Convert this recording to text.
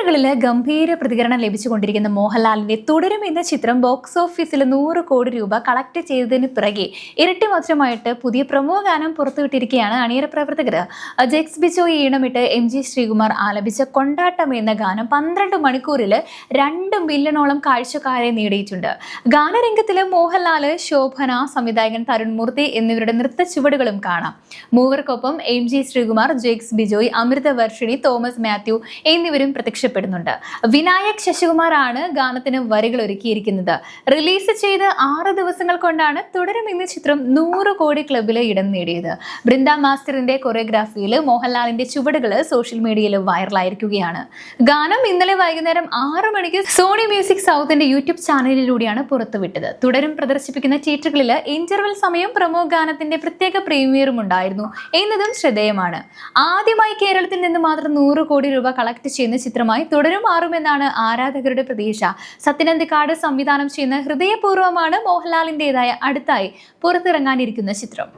തിയേറ്ററുകളിൽ ഗംഭീര പ്രതികരണം ലഭിച്ചുകൊണ്ടിരിക്കുന്ന മോഹൻലാലിന്റെ തുടരും എന്ന ചിത്രം ബോക്സ് ഓഫീസിൽ 100 കോടി രൂപ കളക്ട് ചെയ്തതിന് പിറകെ ഇരട്ടി മധുരമായിട്ട് പുതിയ പ്രൊമോ ഗാനം പുറത്തുവിട്ടിരിക്കുകയാണ് അണിയറ പ്രവർത്തകർ. ജെക്സ് ബിജോയ് ഈണമിട്ട് MG ശ്രീകുമാർ ആലപിച്ച കൊണ്ടാട്ടം എന്ന ഗാനം 12 മണിക്കൂറിൽ 2 മില്യണോളം കാഴ്ചക്കാരെ നേടിയിട്ടുണ്ട്. ഗാനരംഗത്തില് മോഹൻലാല്, ശോഭന, സംവിധായകൻ തരുൺ മൂർത്തി എന്നിവരുടെ നൃത്ത ചുവടുകളും കാണാം. മൂവർക്കൊപ്പം MG ശ്രീകുമാർ, ജെക്സ് ബിജോയ്, അമൃത വർഷിണി, തോമസ് മാത്യു എന്നിവരും പ്രത്യക്ഷപ്പെടുന്നുണ്ട്. വിനായക് ശശികുമാറാണ് ഗാനത്തിന് വരികൾ ഒരുക്കിയിരിക്കുന്നത്. റിലീസ് ചെയ്ത് 6 ദിവസങ്ങൾ കൊണ്ടാണ് തുടരും എന്ന ചിത്രം 100 കോടി ക്ലബിലെ ഇടം നേടിയത്. ബൃന്ദ മാസ്റ്ററിന്റെ കൊറിയോഗ്രാഫിയിൽ മോഹൻലാലിന്റെ ചുവടുകൾ സോഷ്യൽ മീഡിയയിൽ വൈറലായിരിക്കുകയാണ്. ഗാനം ഇന്നലെ വൈകുന്നേരം 6 മണിക്ക് സോണി മ്യൂസിക് സൗത്തിന്റെ യൂട്യൂബ് ചാനലിലൂടെയാണ് പുറത്തുവിട്ടത്. തുടരും പ്രദർശിപ്പിക്കുന്ന തിയേറ്ററുകളിൽ ഇന്റർവെൽ സമയം പ്രമോ ഗാനത്തിന്റെ പ്രത്യേക പ്രീമിയറും ഉണ്ടായിരുന്നു എന്നതും ശ്രദ്ധേയമാണ്. ആദ്യമായി കേരളത്തിൽ നിന്ന് മാത്രം 100 കോടി രൂപ കളക്ട് ചെയ്യുന്ന ചിത്രമായി തുടരും മാറുമെന്നാണ് ആരാധകരുടെ പ്രതീക്ഷ. സത്യനന്ദിക്കാട് സംവിധാനം ചെയ്യുന്ന ഹൃദയപൂർവ്വമാണ് മോഹൻലാലിന്റേതായ അടുത്തായി പുറത്തിറങ്ങാനിരിക്കുന്ന ചിത്രം.